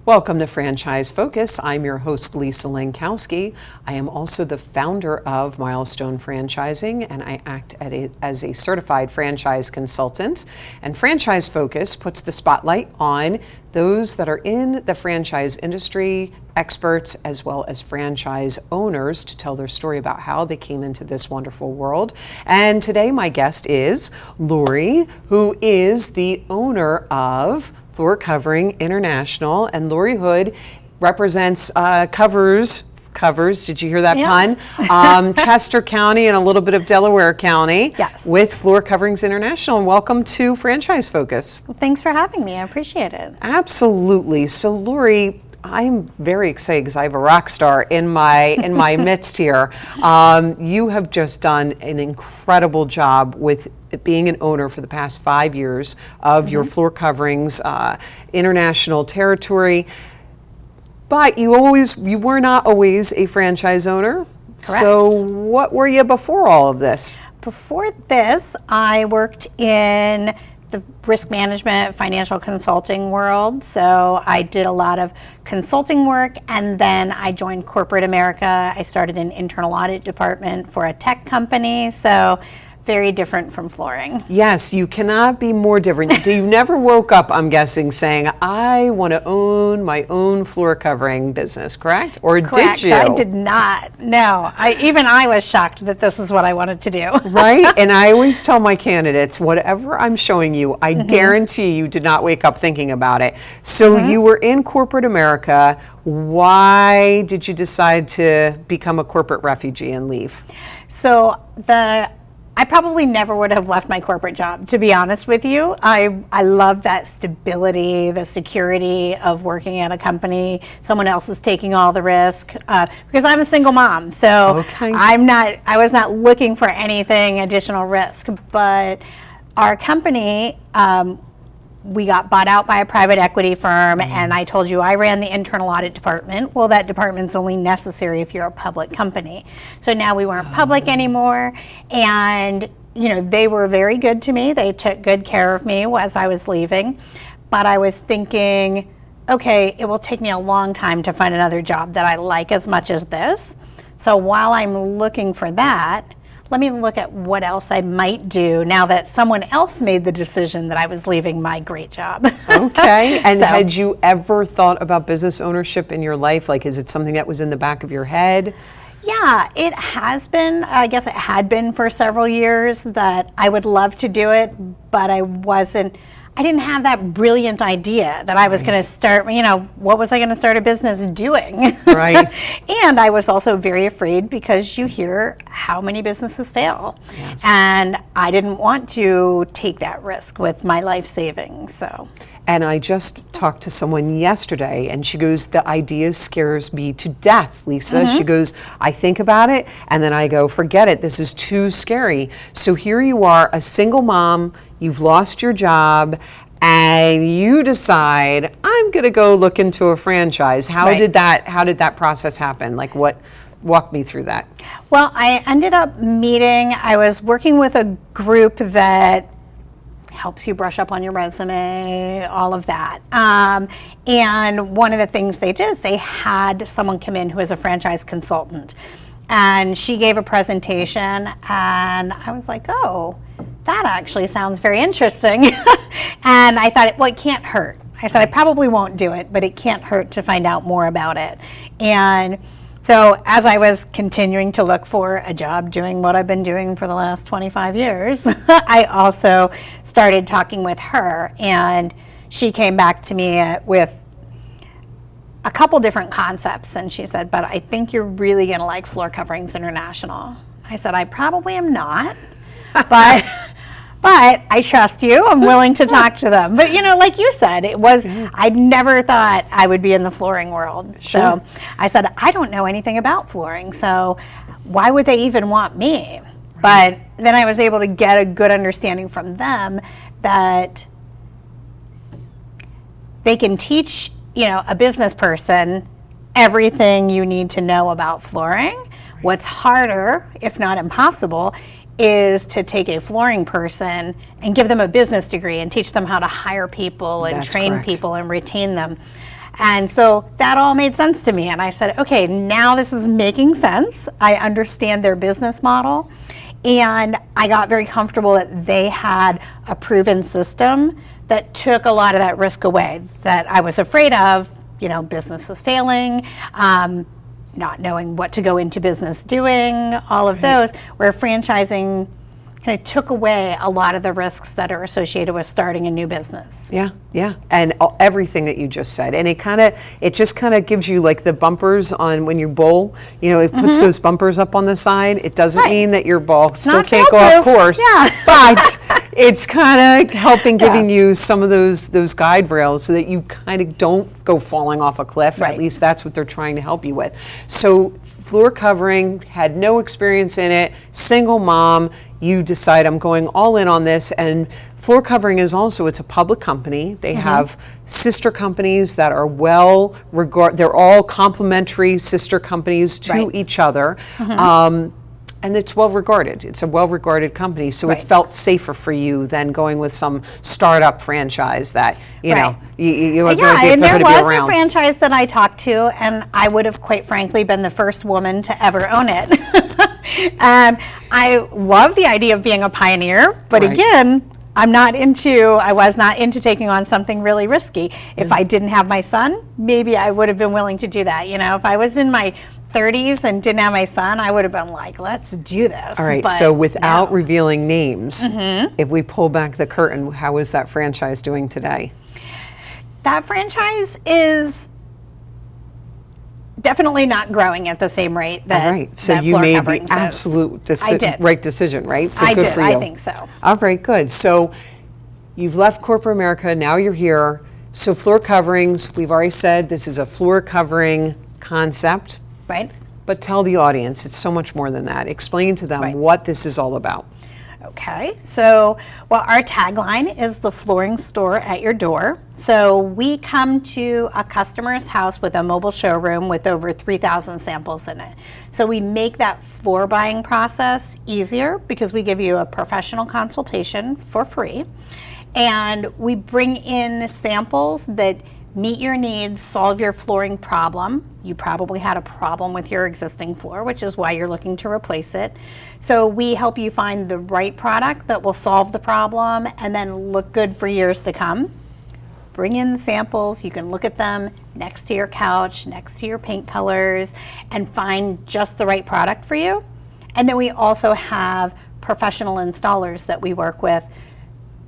Welcome to Franchise Focus. I'm your host, Lisa Lankowski. I am also the founder of Milestone Franchising, and I act as a certified franchise consultant. And Franchise Focus puts the spotlight on those that are in the franchise industry, experts as well as franchise owners, to tell their story about how they came into this wonderful world. And today my guest is Lori, who is the owner of Floor Covering International, and Lori Hood represents covers. Did you hear that pun? Chester County and a little bit of Delaware County. Yes. With Floor Coverings International. And welcome to Franchise Focus. Well, thanks for having me. I appreciate it. Absolutely. So, Lori, I'm very excited because I have a rock star in my midst here. You have just done an incredible job with being an owner for the past 5 years of your Floor Coverings international territory. But you were not always a franchise owner. Correct. So what were you before all of this? Before this, I worked in the risk management, financial consulting world. So I did a lot of consulting work, and then I joined corporate America. I started an internal audit department for a tech company. So very different from flooring. Yes, you cannot be more different. You never woke up, I'm guessing, saying, I want to own my own floor covering business, correct? Or Correct. did you? I did not. No. I was shocked that this is what I wanted to do. Right? And I always tell my candidates, whatever I'm showing you, I guarantee you did not wake up thinking about it. So you were in corporate America. Why did you decide to become a corporate refugee and leave? So I probably never would have left my corporate job, to be honest with you. I love that stability, the security of working at a company. Someone else is taking all the risk, because I'm a single mom. So I was not looking for anything additional risk. But our company, we got bought out by a private equity firm, and I told you I ran the internal audit department. Well, that department's only necessary if you're a public company. So now we weren't public anymore, and they were very good to me. They took good care of me as I was leaving. But I was thinking, okay, it will take me a long time to find another job that I like as much as this. So while I'm looking for that, let me look at what else I might do now that someone else made the decision that I was leaving my great job. Okay. And had you ever thought about business ownership in your life? Like, is it something that was in the back of your head? Yeah, it has been. I guess it had been for several years that I would love to do it, but I didn't have that brilliant idea that I was going to start, what was I going to start a business doing? Right. And I was also very afraid because you hear how many businesses fail. Yes. And I didn't want to take that risk with my life savings, so. And I just talked to someone yesterday, and she goes, the idea scares me to death, Lisa. She goes, I think about it, and then I go, forget it, this is too scary. So here you are, a single mom, you've lost your job, and you decide, I'm gonna go look into a franchise. How did that process happen? Like, walk me through that. Well, I ended up I was working with a group that helps you brush up on your resume, all of that. And one of the things they did is they had someone come in who is a franchise consultant. And she gave a presentation, and I was like, oh, that actually sounds very interesting. And I thought, well, it can't hurt. I said, I probably won't do it, but it can't hurt to find out more about it. And so as I was continuing to look for a job doing what I've been doing for the last 25 years, I also started talking with her, and she came back to me with a couple different concepts, and she said, but I think you're really going to like Floor Coverings International. I said, I probably am not, but I trust you. I'm willing to talk to them. But, like you said, I never thought I would be in the flooring world. Sure. So I said, I don't know anything about flooring, so why would they even want me? Right. But then I was able to get a good understanding from them that they can teach a business person everything you need to know about flooring. Right. What's harder, if not impossible, is to take a flooring person and give them a business degree and teach them how to hire people and train people and retain them. And so that all made sense to me. And I said, okay, now this is making sense. I understand their business model. And I got very comfortable that they had a proven system that took a lot of that risk away that I was afraid of, businesses failing, not knowing what to go into business doing, all of those, where franchising kind of took away a lot of the risks that are associated with starting a new business. Yeah, and everything that you just said, and it just kind of gives you like the bumpers on when you bowl. It puts those bumpers up on the side. It doesn't mean that your ball still can't go off course, but it's kind of helping giving you some of those guide rails so that you kind of don't go falling off a cliff. At least that's what they're trying to help you with. So floor covering, had no experience in it, single mom. You decide I'm going all in on this, and floor covering is also, it's a public company. They have sister companies that are they're all complementary sister companies to each other. And it's well regarded. It's a well regarded company, so it felt safer for you than going with some startup franchise that you are going to be and there was around. A franchise that I talked to, and I would have quite frankly been the first woman to ever own it. And I love the idea of being a pioneer, but again, I was not into taking on something really risky. If I didn't have my son, maybe I would have been willing to do that. If I was in my 30s and didn't have my son, I would have been like, let's do this. All right, but so without revealing names, if we pull back the curtain, how is that franchise doing today? That franchise is definitely not growing at the same rate that so that you floor made covering the absolute right decision, right? So I good did. for you. I think so. All right, good. So you've left corporate America, now you're here. So floor coverings, we've already said this is a floor covering concept. Right. But tell the audience, it's so much more than that. Explain to them what this is all about. Okay, so our tagline is the flooring store at your door. So we come to a customer's house with a mobile showroom with over 3,000 samples in it. So we make that floor buying process easier because we give you a professional consultation for free. And we bring in samples that meet your needs, solve your flooring problem. You probably had a problem with your existing floor, which is why you're looking to replace it. So we help you find the right product that will solve the problem and then look good for years to come. Bring in the samples, you can look at them next to your couch, next to your paint colors, and find just the right product for you. And then we also have professional installers that we work with,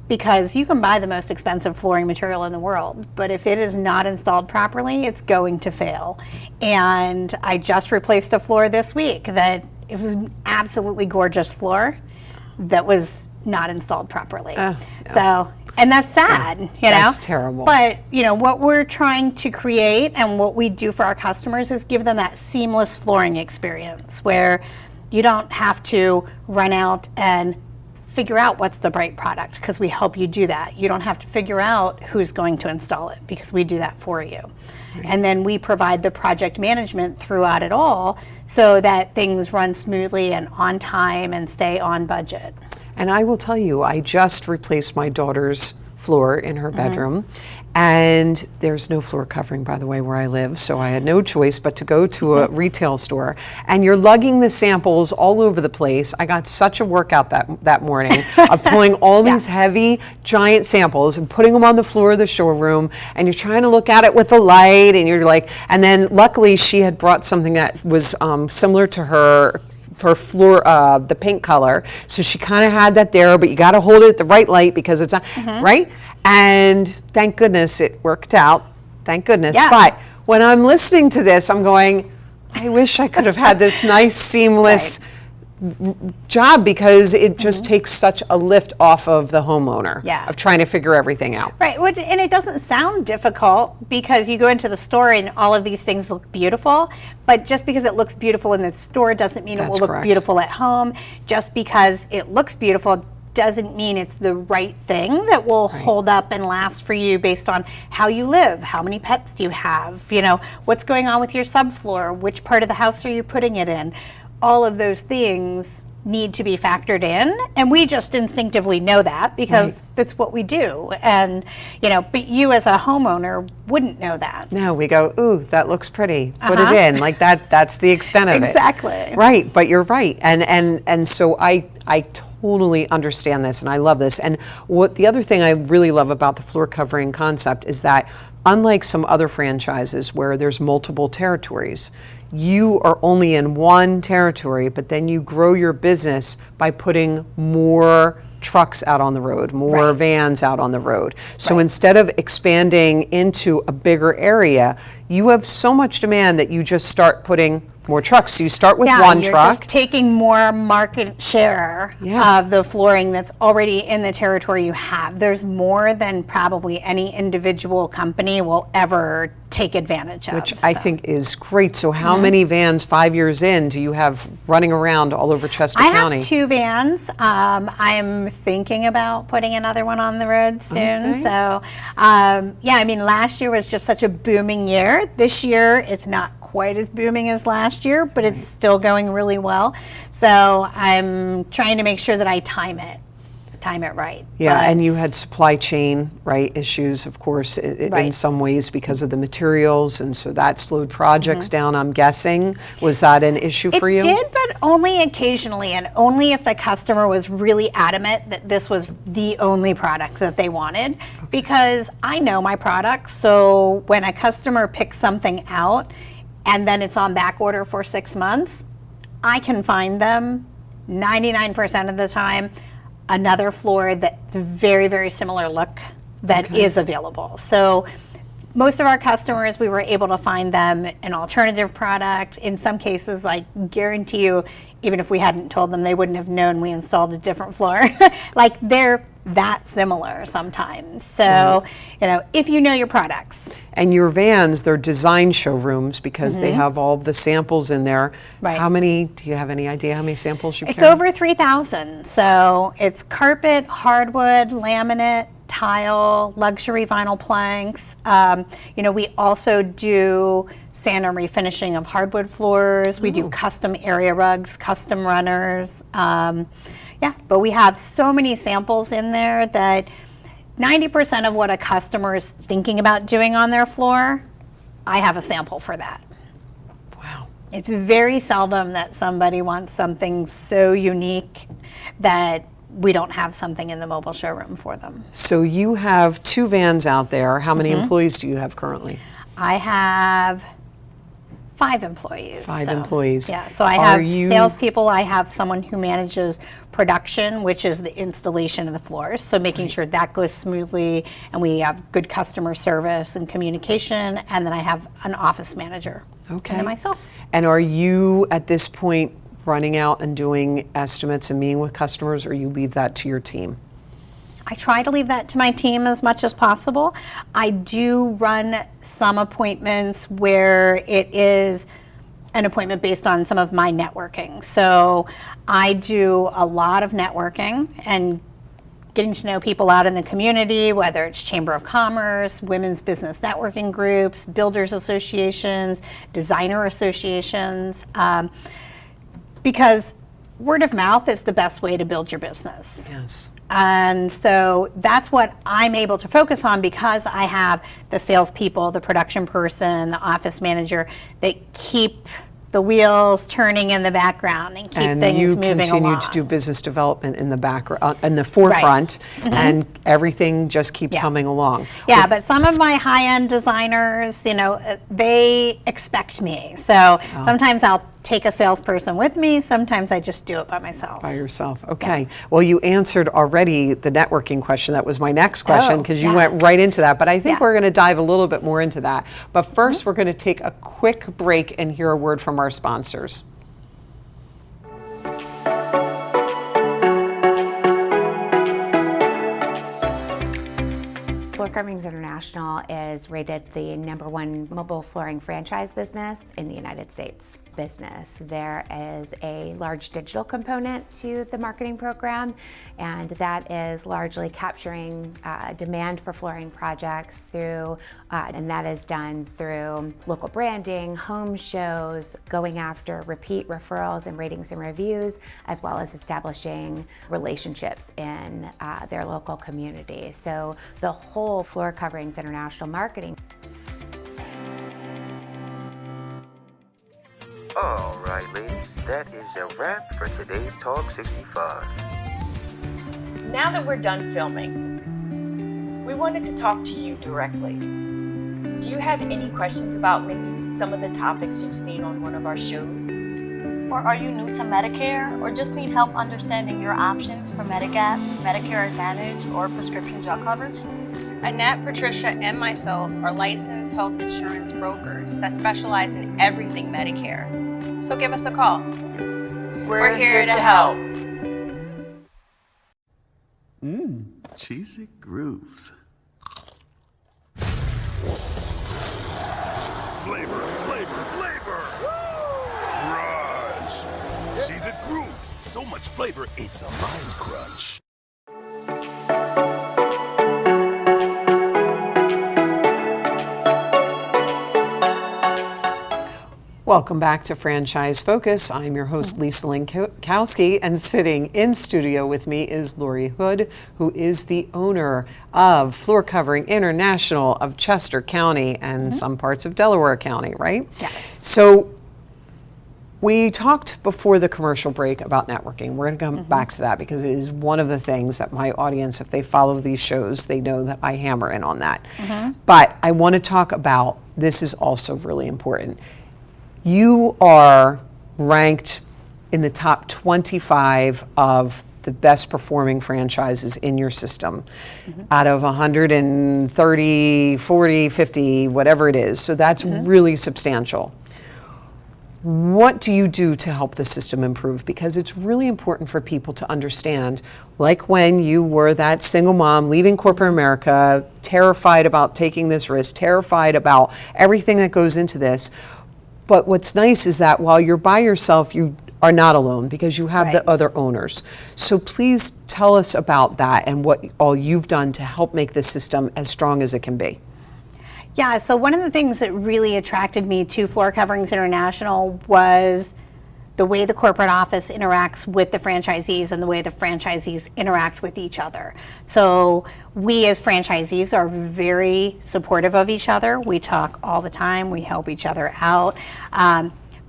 because you can buy the most expensive flooring material in the world, but if it is not installed properly, it's going to fail. And I just replaced a floor this week that it was an absolutely gorgeous floor that was not installed properly. So, and that's sad, That's terrible. But, what we're trying to create and what we do for our customers is give them that seamless flooring experience where you don't have to run out and figure out what's the right product, because we help you do that. You don't have to figure out who's going to install it, because we do that for you. And then we provide the project management throughout it all so that things run smoothly and on time and stay on budget. And I will tell you, I just replaced my daughter's floor in her bedroom, and there's no floor covering, by the way, where I live, so I had no choice but to go to a retail store. And you're lugging the samples all over the place. I got such a workout that morning of pulling all these heavy, giant samples and putting them on the floor of the showroom, and you're trying to look at it with the light, and you're like, and then luckily she had brought something that was similar to her floor, the paint color. So she kind of had that there, but you got to hold it at the right light because it's not, right? And thank goodness it worked out. Thank goodness. But when I'm listening to this, I'm going, I wish I could have had this nice, seamless job, because it just takes such a lift off of the homeowner of trying to figure everything out. Right, and it doesn't sound difficult because you go into the store and all of these things look beautiful, but just because it looks beautiful in the store doesn't mean it will look beautiful at home. Just because it looks beautiful doesn't mean it's the right thing that will hold up and last for you based on how you live, how many pets do you have, what's going on with your subfloor, which part of the house are you putting it in. All of those things need to be factored in, and we just instinctively know that because it's what we do. And but you as a homeowner wouldn't know that. No, we go, ooh, that looks pretty, put it in, like that's the extent of it. Exactly. Right, but you're right. And so I totally understand this, and I love this. And what the other thing I really love about the floor covering concept is that unlike some other franchises where there's multiple territories, you are only in one territory, but then you grow your business by putting more trucks out on the road, more vans out on the road. So instead of expanding into a bigger area, you have so much demand that you just start putting more trucks. So you start with one you're truck. just taking more market share of the flooring that's already in the territory you have. There's more than probably any individual company will ever take advantage of. Which I think is great. So how many vans 5 years in do you have running around all over Chester County? I have 2 vans. I'm thinking about putting another one on the road soon. Okay. So I mean, last year was just such a booming year. This year it's not quite as booming as last year, but it's still going really well. So I'm trying to make sure that I time it right. Yeah, and you had supply chain, issues, of course, in some ways because of the materials, and so that slowed projects down, I'm guessing. Was that an issue for you? It did, but only occasionally, and only if the customer was really adamant that this was the only product that they wanted, because I know my products, so when a customer picks something out, and then it's on back order for 6 months, I can find them 99% of the time another floor that's very, very similar look that is available. So most of our customers, we were able to find them an alternative product. In some cases, I guarantee you, even if we hadn't told them, they wouldn't have known we installed a different floor. Like, they're that similar sometimes. So, if you know your products. And your vans, they're design showrooms because they have all the samples in there. How many, do you have any idea how many samples you carry? It's over 3,000. So it's carpet, hardwood, laminate, tile, luxury vinyl planks. We also do sand and refinishing of hardwood floors. We do custom area rugs, custom runners. But we have so many samples in there that 90% of what a customer is thinking about doing on their floor, I have a sample for that. Wow. It's very seldom that somebody wants something so unique that we don't have something in the mobile showroom for them. So you have 2 vans out there. How many employees do you have currently? I have 5 employees. 5 employees. Yeah, so I have salespeople. I have someone who manages production, which is the installation of the floors. So making sure that goes smoothly, and we have good customer service and communication. And then I have an office manager. Okay. And myself. And are you at this point running out and doing estimates and meeting with customers, or you leave that to your team? I try to leave that to my team as much as possible. I do run some appointments where it is an appointment based on some of my networking. So I do a lot of networking and getting to know people out in the community, whether it's Chamber of Commerce, women's business networking groups, builders associations, designer associations, because word of mouth is the best way to build your business. Yes. And so that's what I'm able to focus on, because I have the salespeople, the production person, the office manager that keep the wheels turning in the background and keep things moving along. And you continue to do business development in the background, in the forefront, and everything just keeps humming along. Yeah, but some of my high-end designers, they expect me. So sometimes I'll take a salesperson with me. Sometimes I just do it by myself. By yourself. Okay. Yeah. Well, you answered already the networking question. That was my next question, because you went right into that. But I think we're going to dive a little bit more into that. But first, we're going to take a quick break and hear a word from our sponsors. Floor Coverings International is rated the #1 mobile flooring franchise business in the United States. There is a large digital component to the marketing program, and that is largely capturing demand for flooring projects through, and that is done through local branding, home shows, going after repeat referrals and ratings and reviews, as well as establishing relationships in their local community. So the whole Floor Coverings International marketing. All right, ladies, that is a wrap for today's Talk 65. Now that we're done filming, we wanted to talk to you directly. Do you have any questions about maybe some of the topics you've seen on one of our shows? Or are you new to Medicare or just need help understanding your options for Medigap, Medicare Advantage, or prescription drug coverage? Annette, Patricia, and myself are licensed health insurance brokers that specialize in everything Medicare. So give us a call. We're here to help. Cheesy grooves. Flavor, flavor, flavor! Crunch! Cheesy grooves. So much flavor, it's a mind crunch. Welcome back to Franchise Focus. I'm your host, Lisa Lankowski, and sitting in studio with me is Lori Hood, who is the owner of Floor Covering International of Chester County and some parts of Delaware County, right? Yes. So we talked before the commercial break about networking. We're going to come back to that because it is one of the things that my audience, if they follow these shows, they know that I hammer in on that. But I want to talk about, this is also really important. You are ranked in the top 25 of the best performing franchises in your system out of 130, 40, 50, whatever it is. So that's really substantial. What do you do to help the system improve? Because it's really important for people to understand, like when you were that single mom leaving corporate America, terrified about taking this risk, terrified about everything that goes into this. But what's nice is that while you're by yourself, you are not alone because you have the other owners. So please tell us about that and what all you've done to help make the system as strong as it can be. Yeah, so one of the things that really attracted me to Floor Coverings International was the way the corporate office interacts with the franchisees and the way the franchisees interact with each other. So we as franchisees are very supportive of each other. We talk all the time, we help each other out.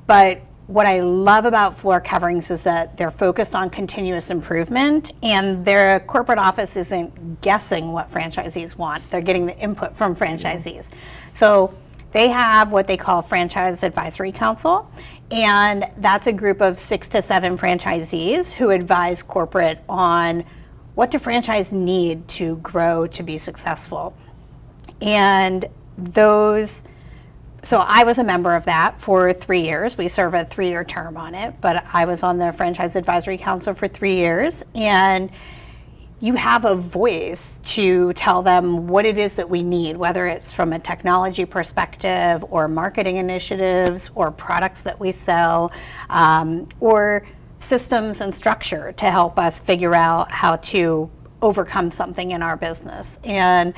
But what I love about Floor Coverings is that they're focused on continuous improvement, and their corporate office isn't guessing what franchisees want. They're getting the input from franchisees. So they have what they call Franchise Advisory Council, and that's a group of 6 to 7 franchisees who advise corporate on what do franchise need to grow to be successful. And so I was a member of that for 3 years. We serve a 3-year term on it, but I was on the Franchise Advisory Council for 3 years, and you have a voice to tell them what it is that we need, whether it's from a technology perspective or marketing initiatives or products that we sell, or systems and structure to help us figure out how to overcome something in our business. And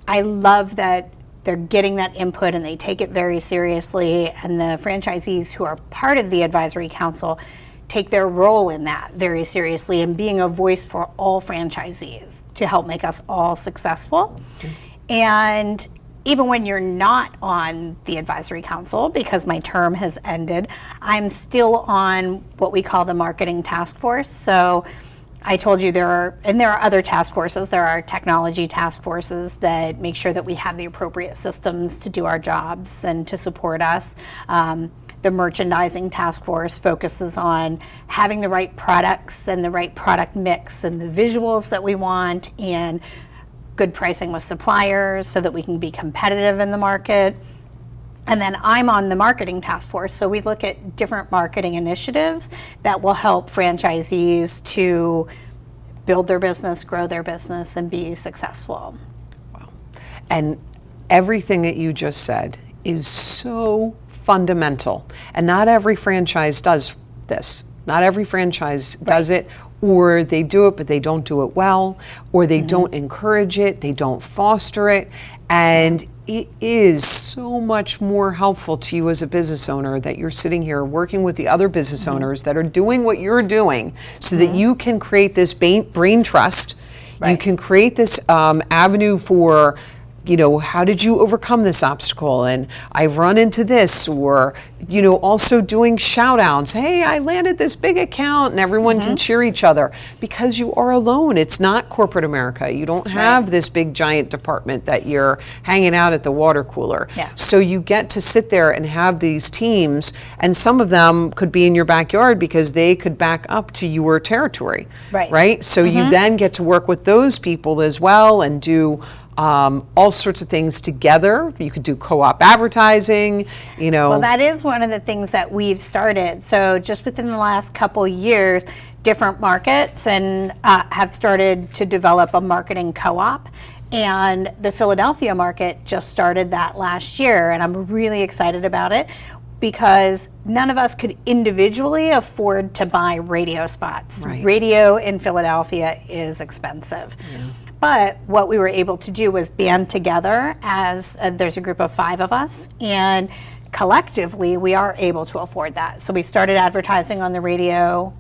I love that they're getting that input and they take it very seriously, and the franchisees who are part of the advisory council take their role in that very seriously and being a voice for all franchisees to help make us all successful. And even when you're not on the advisory council, because my term has ended, I'm still on what we call the marketing task force. So I told you there are other task forces. There are technology task forces that make sure that we have the appropriate systems to do our jobs and to support us. The merchandising task force focuses on having the right products and the right product mix and the visuals that we want and good pricing with suppliers so that we can be competitive in the market. And then I'm on the marketing task force, so we look at different marketing initiatives that will help franchisees to build their business, grow their business, and be successful. Wow. And everything that you just said is so fundamental. And not every franchise does this. Not every franchise does it, or they do it, but they don't do it well, or they don't encourage it, they don't foster it. And it is so much more helpful to you as a business owner that you're sitting here working with the other business owners that are doing what you're doing so that you can create this brain trust. You can create this avenue for, you know, how did you overcome this obstacle? And I've run into this, or, you know, also doing shout outs. Hey, I landed this big account, and everyone can cheer each other because you are alone. It's not corporate America. You don't have this big giant department that you're hanging out at the water cooler. So you get to sit there and have these teams, and some of them could be in your backyard because they could back up to your territory. Right? So you then get to work with those people as well and do all sorts of things together. You could do co-op advertising, you know. Well, that is one of the things that we've started. So just within the last couple years, different markets and have started to develop a marketing co-op. And the Philadelphia market just started that last year, and I'm really excited about it because none of us could individually afford to buy radio spots. Radio in Philadelphia is expensive. But what we were able to do was band together as there's a group of 5 of us, and collectively we are able to afford that. So we started advertising on the radio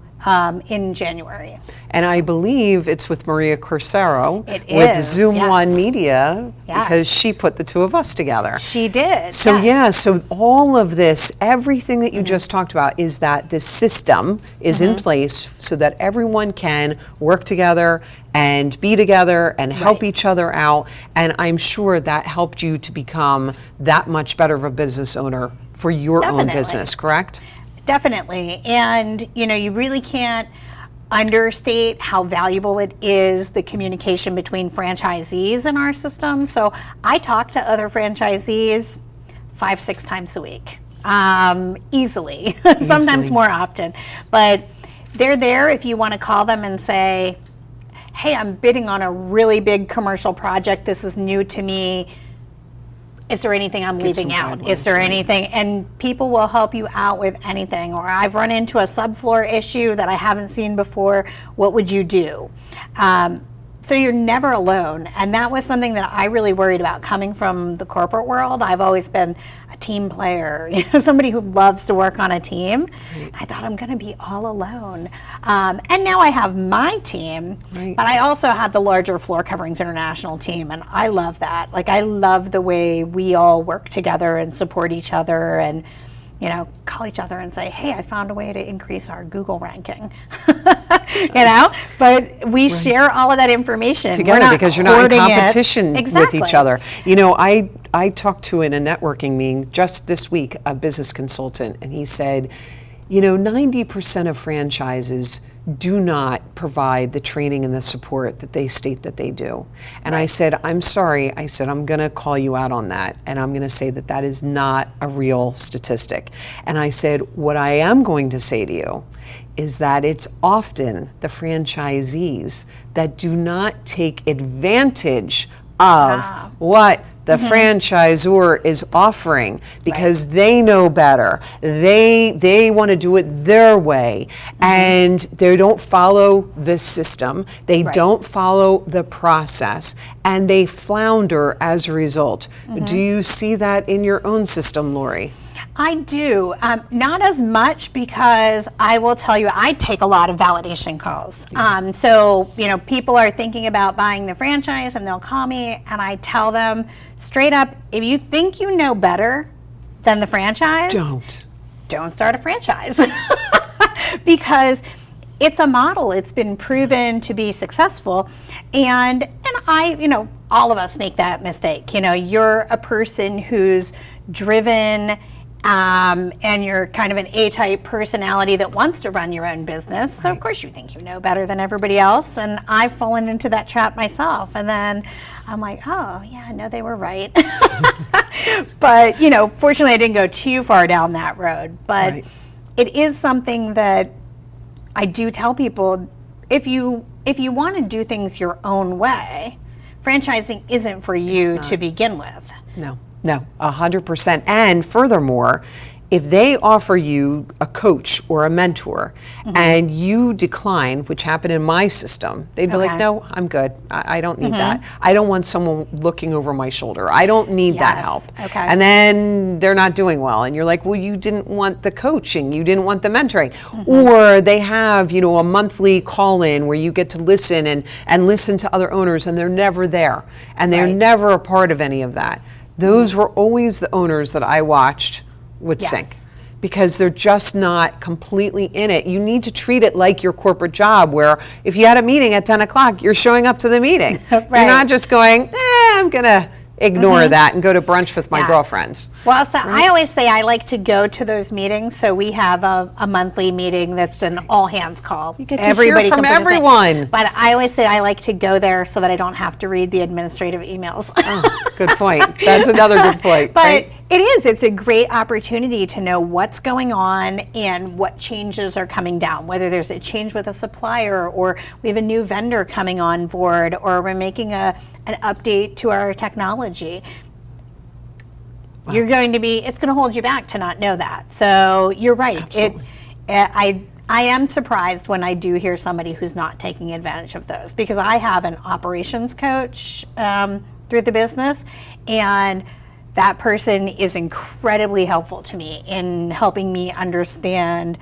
in January. And I believe it's with Maria Corsaro with Zoom One Media because she put the two of us together. She did. So so all of this, everything that you just talked about is that this system is in place so that everyone can work together and be together and help each other out. And I'm sure that helped you to become that much better of a business owner for your own business, correct? Definitely. And, you know, you really can't understate how valuable it is, the communication between franchisees in our system. So I talk to other franchisees 5-6 times a week, easily. Sometimes more often. But they're there if you want to call them and say, hey, I'm bidding on a really big commercial project. This is new to me. Is there anything I'm leaving out? Is there anything? And people will help you out with anything. Or I've run into a subfloor issue that I haven't seen before. What would you do? So you're never alone. And that was something that I really worried about coming from the corporate world. I've always been a team player, you know, somebody who loves to work on a team. I thought I'm going to be all alone. And now I have my team, but I also have the larger Floor Coverings International team. And I love that. Like, I love the way we all work together and support each other and, you know, call each other and say, hey, I found a way to increase our Google ranking, you know, but we share all of that information together because you're not in competition with each other. You know, I talked to in a networking meeting just this week, a business consultant, and he said, you know, 90% of franchises do not provide the training and the support that they state that they do. And I said, I'm sorry. I said, I'm going to call you out on that. And I'm going to say that that is not a real statistic. And I said, what I am going to say to you is that it's often the franchisees that do not take advantage of what the franchisor is offering because they know better. They want to do it their way, and they don't follow the system. They don't follow the process, and they flounder as a result. Do you see that in your own system, Lori? I do. Not as much, because I will tell you, I take a lot of validation calls. So, you know, people are thinking about buying the franchise and they'll call me and I tell them straight up, if you think you know better than the franchise, don't start a franchise. Because it's a model. It's been proven to be successful. And I, you know, all of us make that mistake. You know, you're a person who's driven, and you're kind of an A-type personality that wants to run your own business. So of course you think you know better than everybody else. And I've fallen into that trap myself. And then I'm like, oh yeah, no, they were right. But, you know, fortunately I didn't go too far down that road. But it is something that I do tell people, if you want to do things your own way, franchising isn't for you to begin with. No, 100%. And furthermore, if they offer you a coach or a mentor and you decline, which happened in my system, they'd be like, no, I'm good. I don't need that. I don't want someone looking over my shoulder. I don't need that help. Okay. And then they're not doing well. And you're like, well, you didn't want the coaching. You didn't want the mentoring. Or they have, you know, a monthly call-in where you get to listen and listen to other owners, and they're never there. And they're never a part of any of that. Those were always the owners that I watched would sink, because they're just not completely in it. You need to treat it like your corporate job, where if you had a meeting at 10 o'clock, you're showing up to the meeting. You're not just going, I'm going to ignore that and go to brunch with my girlfriends. Well, so I always say I like to go to those meetings. So we have a monthly meeting that's an all hands call. You get to hear from everyone. But I always say I like to go there so that I don't have to read the administrative emails. Good point. That's another good point. But it's a great opportunity to know what's going on and what changes are coming down, whether there's a change with a supplier, or we have a new vendor coming on board, or we're making an update to our technology. You're going to it's going to hold you back to not know that. So you're right. Absolutely. I am surprised when I do hear somebody who's not taking advantage of those, because I have an operations coach through the business, and that person is incredibly helpful to me in helping me understand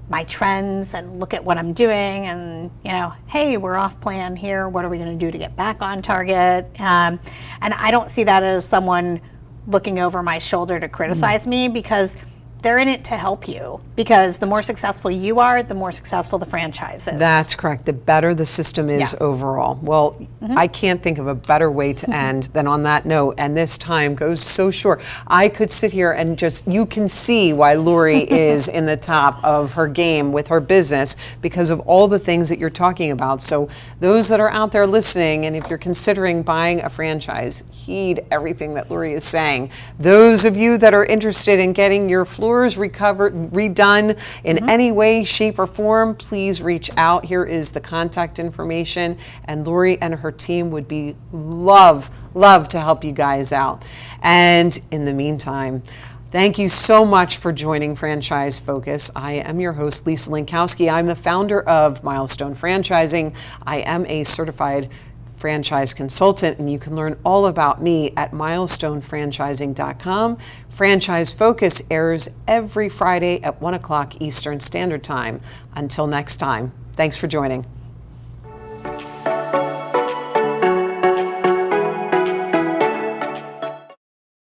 my trends and look at what I'm doing, and, you know, hey, we're off plan here. What are we going to do to get back on target? And I don't see that as someone looking over my shoulder to criticize me, because they're in it to help you, because the more successful you are, the more successful the franchise is. That's correct. The better the system is overall. Well, I can't think of a better way to end than on that note. And this time goes so short. I could sit here and you can see why Lori is in the top of her game with her business, because of all the things that you're talking about. So those that are out there listening, and if you're considering buying a franchise, heed everything that Lori is saying. Those of you that are interested in getting your floors redone in any way, shape, or form, please reach out. Here is the contact information, and Lori and her team would be love to help you guys out. And in the meantime, thank you so much for joining Franchise Focus. I am your host, Lisa Lankowski. I'm the founder of Milestone Franchising. I am a certified franchise consultant, and you can learn all about me at milestonefranchising.com. Franchise Focus airs every Friday at 1 o'clock Eastern Standard Time. Until next time, thanks for joining.